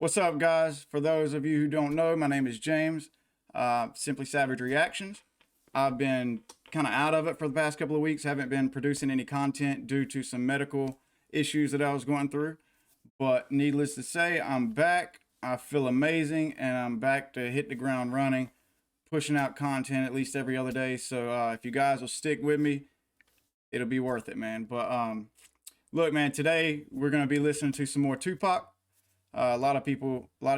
What's up, guys? For those of you who don't know, my name is James, Simply Savage Reactions. I've been kind of out of it for the past couple of weeks. Haven't been producing any content due to some medical issues that I was going through. But needless to say, I'm back. I feel amazing, and I'm back to hit the ground running, pushing out content at least every other day. So if you guys will stick with me, it'll be worth it, man. But look, man, today we're going to be listening to some more Tupac. A lot of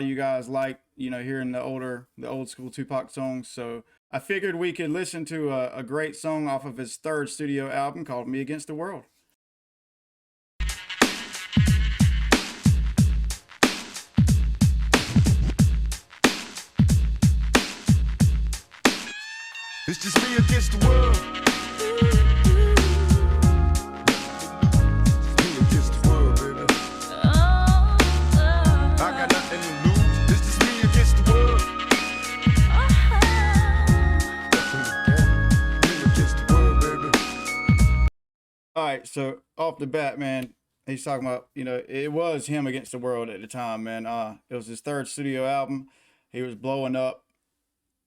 you guys like, hearing the old school Tupac songs. So I figured we could listen to a great song off of his third studio album called Me Against the World. It's just me against the world. All right, so off the bat, man, he's talking about, it was him against the world at the time, man. It was his third studio album. He was blowing up,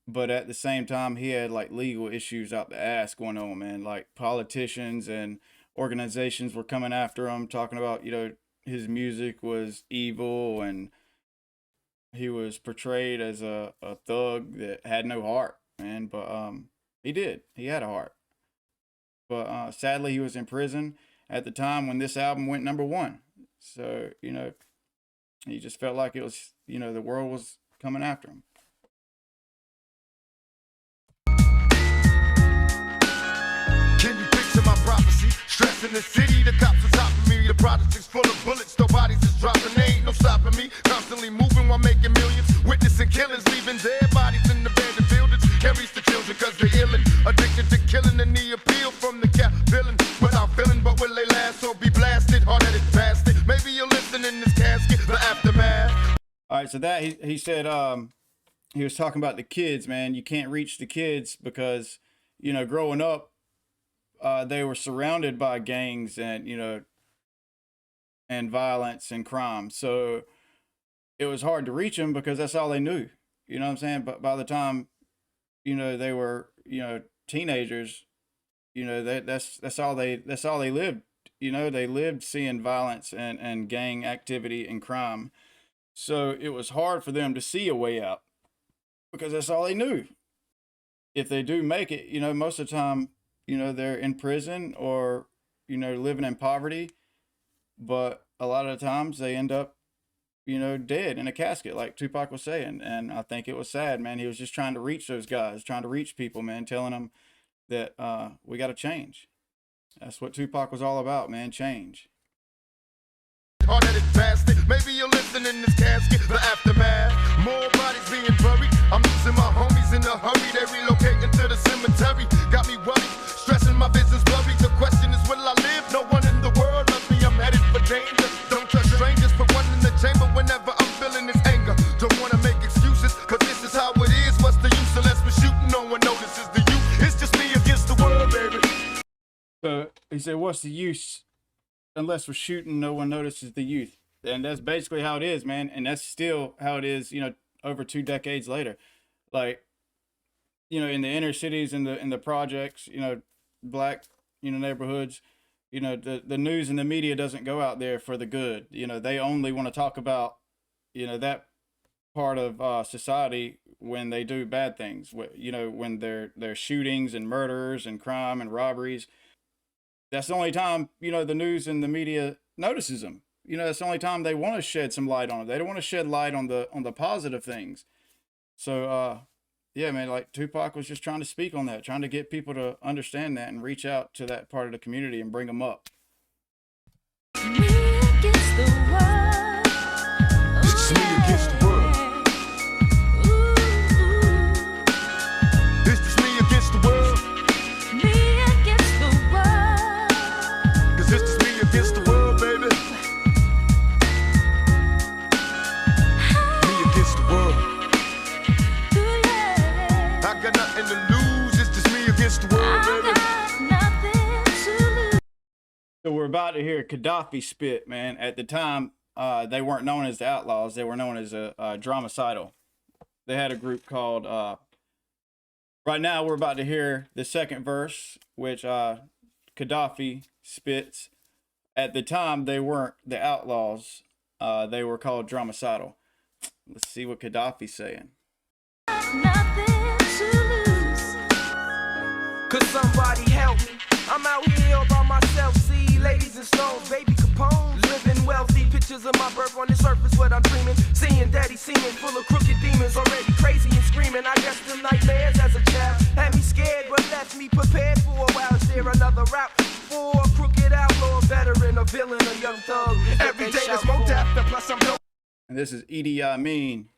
but at the same time, he had like legal issues out the ass going on, man. Like politicians and organizations were coming after him, talking about, his music was evil and he was portrayed as a thug that had no heart, man. But he had a heart. But sadly, he was in prison at the time when this album went #1. So, he just felt like it was, the world was coming after him. Can you picture my prophecy? Stress in the city, the cops are topping me. The projects full of bullets, no bodies is dropping. There ain't no stopping me. Constantly moving while making millions. Witnessing killings, leaving dead bodies in the abandoned buildings. Can't reach the children cause they're illin'. Addicted to killing and the appeal from the cap villain. Without feeling, but will they last or be blasted? Hard-headed bastard. Maybe you'll listen in this casket, the aftermath. All right, so that he said he was talking about the kids, man. You can't reach the kids because, growing up, they were surrounded by gangs and, and violence and crime. So it was hard to reach them because that's all they knew. You know what I'm saying? But by the time, they were, teenagers, that's all they lived. They lived seeing violence and gang activity and crime. So it was hard for them to see a way out because that's all they knew. If they do make it, most of the time, they're in prison or, living in poverty. But a lot of the times they end up, dead in a casket, like Tupac was saying. And I think it was sad, man. He was just trying to reach those guys, trying to reach people, man, telling them that we got to change. That's what Tupac was all about, man, change. Hard-headed bastard. Maybe you'll listen in this casket, the aftermath. More bodies being buried. I'm losing my homies in a hurry. They relocating to the cemetery. Got me worried, stressing my business blurry. The question is, will I live? No one in the world loves me. I'm headed for danger. Don't trust strangers. Put one in the chamber whenever I'm feeling this anger. Don't want to make excuses, cause this is how it is. What's the use unless we're shooting? No one notices the youth. It's just me against the world, baby. So he said, what's the use? Unless we're shooting, no one notices the youth. And that's basically how it is, man. And that's still how it is, over 2 decades later. Like, in the inner cities, in the projects, black, neighborhoods, the news and the media doesn't go out there for the good. They only want to talk about, that part of society when they do bad things. When they're shootings and murders and crime and robberies. That's the only time, the news and the media notices them. That's the only time they want to shed some light on it. They don't want to shed light on the positive things. So, yeah, man, like Tupac was just trying to speak on that, trying to get people to understand that and reach out to that part of the community and bring them up. Me against the world. It's me against the world. It's just me against the world. Me against the world. Cause it's just me against the world, baby. Me against the world. I got nothing to lose. It's just me against the world, baby. Nothing to lose. So we're about to hear Gaddafi spit, man. At the time, they weren't known as the Outlaws. They were known as Dromicidal. They had a group called. Right now, we're about to hear the second verse, which Gaddafi spits. At the time, they weren't the Outlaws. They were called Dromicidal. Let's see what Gaddafi's saying. Nothing to lose. Could somebody help me? I'm out here all by myself. See, ladies and stones, baby Capone, living wealthy. Pictures of my birth on the surface, what I'm dreaming. Seeing daddy seeming full of crooked demons, already crazy and screaming. I guess them nightmares as a child had me scared, but left me prepared for a while. Is there another route for a crooked outlaw, veteran, a villain, a young thug? Every day there's more death, and plus I'm dope. And this is Idi Amin.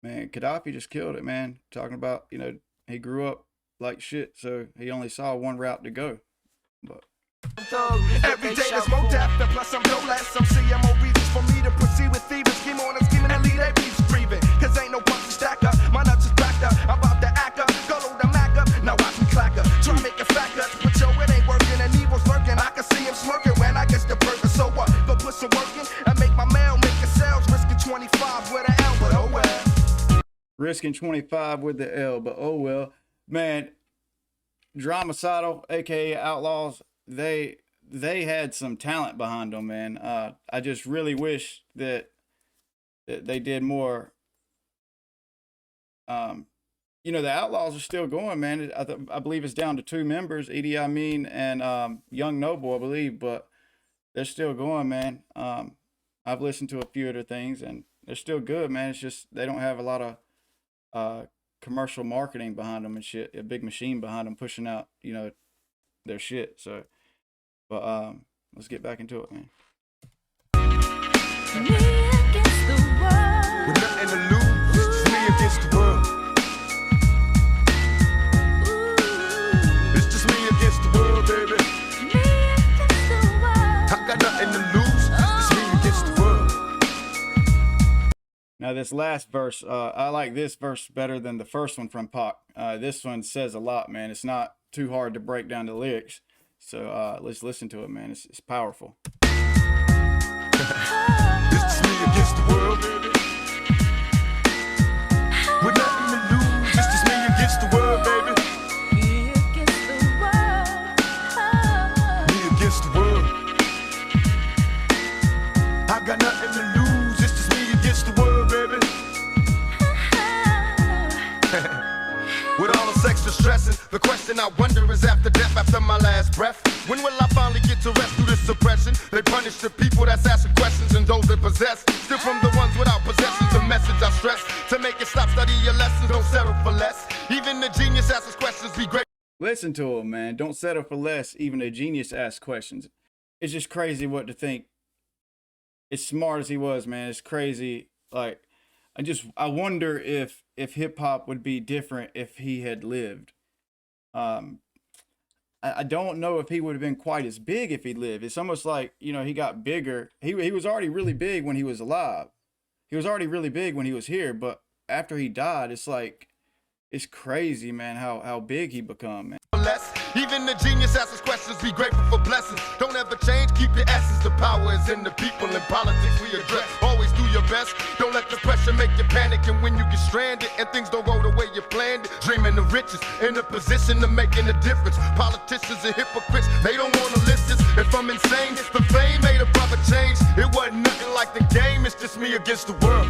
Man, Gaddafi just killed it, man. Talking about, he grew up like shit, so he only saw one route to go. But every day there's more death, and plus I'm no less. I'm seeing more reasons for me to proceed with thieves. Scheme on and scheming and lead every breathing. Cause ain't no one to stack up. My nuts is backed up. I'm about to act up. Go load the Mac up. Now watch me clack up. Try to make it fact up. But yo, it ain't working and evil's lurking. I can see him smirking when I get the burger. So what? Go put some work in and make my mail, make a sales. Risking 25 with an L, but oh well. Risking 25 with the L, but oh well. Man, Dromicidal, aka Outlaws, they had some talent behind them, man. I just really wish that they did more. The Outlaws are still going, man. I believe it's down to 2 members, Idi Amin and Young Noble, I believe, but they're still going, man. I've listened to a few of their things, and they're still good, man. It's just they don't have a lot of commercial marketing behind them and shit, a big machine behind them pushing out, their shit. So, but let's get back into it, man. Me against the world. With nothing to lose, it's me against the world. It's just me against the world, baby. Me against the world. I got nothing to lose, it's me against the world. Now this last verse, I like this verse better than the first one from Pac. This one says a lot, man. It's not too hard to break down the lyrics. So let's listen to it, man. It's powerful. It's just me against the world, baby. With nothing to lose, it's just me against the world, baby. Me against the world. Me against the world. I got nothing to lose, it's just me against the world, baby. With all this extra stressing, the question I wonder is after death, after my last breath, when will I finally get to rest through this suppression? They punish the people that's asking questions and those that possess. Still from the ones without possessions, the message I stress. To make it stop, study your lessons, don't settle for less. Even the genius asks questions, be great. Listen to him, man. Don't settle for less. Even a genius asks questions. It's just crazy what to think. As smart as he was, man, it's crazy. Like, I wonder if hip hop would be different if he had lived. I don't know if he would have been quite as big if he lived. It's almost like, he got bigger. He was already really big when he was alive. He was already really big when he was here, but after he died, it's like, it's crazy, man, how big he become, man. Less. Even the genius asks questions, be grateful for blessings. Don't ever change, keep your essence. The power is in the people. In politics we address. Always do your best. Don't let the pressure make you panic. And when you get stranded and things don't go the way you planned it, dreaming of riches, in a position of making a difference. Politicians are hypocrites, they don't want to listen. If I'm insane, the fame made a brother change. It wasn't nothing like the game, it's just me against the world.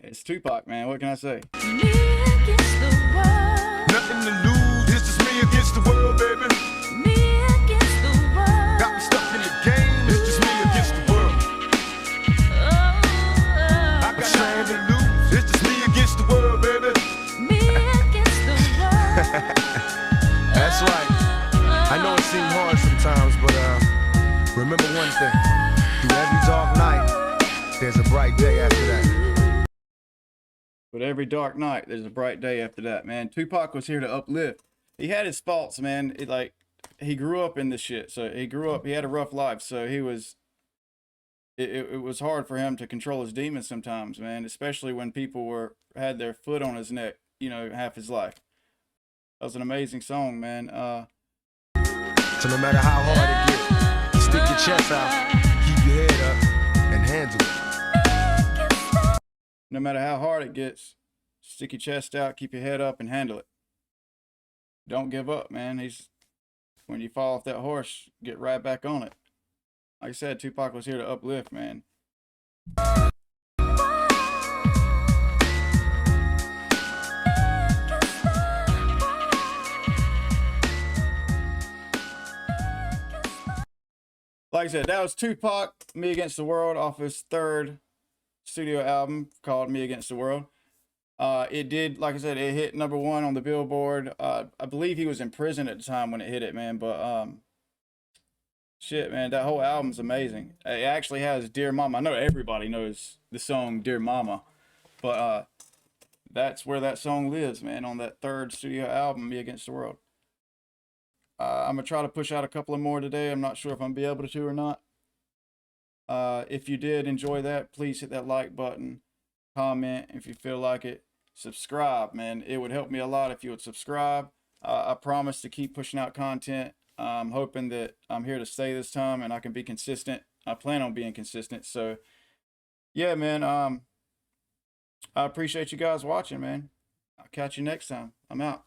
It's Tupac, man. What can I say? Me against the world. Nothing to lose, it's just me against the world, baby. Me against the world. Got me stuck in the game, it's just me against the world. I got nothing to lose, it's just me against the world, baby. Me against the world. That's right. I know it seems hard sometimes, but remember one thing. Through every dark night, there's a bright day after that. But every dark night, there's a bright day after that, man. Tupac was here to uplift. He had his faults, man. He grew up in this shit. So he had a rough life. So it was hard for him to control his demons sometimes, man. Especially when people had their foot on his neck, half his life. That was an amazing song, man. So no matter how hard it gets, stick your chest out, keep your head up, and handle it. No matter how hard it gets, stick your chest out, keep your head up, and handle it. Don't give up, man. When you fall off that horse, get right back on it. Like I said, Tupac was here to uplift, man. Like I said, that was Tupac, Me Against the World, off his third studio album called Me Against the World. It did, like I said, it hit #1 on the Billboard. I believe he was in prison at the time when it hit it, man. But shit, man, that whole album's amazing. It actually has Dear Mama. I know everybody knows the song Dear Mama, but that's where that song lives, man, on that third studio album, Me Against the World. I'm gonna try to push out a couple of more today. I'm not sure if I'm gonna be able to or not. If you did enjoy that, please hit that like button, comment if you feel like it, subscribe, man. It would help me a lot if you would subscribe. I promise to keep pushing out content. I'm hoping that I'm here to stay this time and I can be consistent. I plan on being consistent. So yeah, man, I appreciate you guys watching, man. I'll catch you next time. I'm out.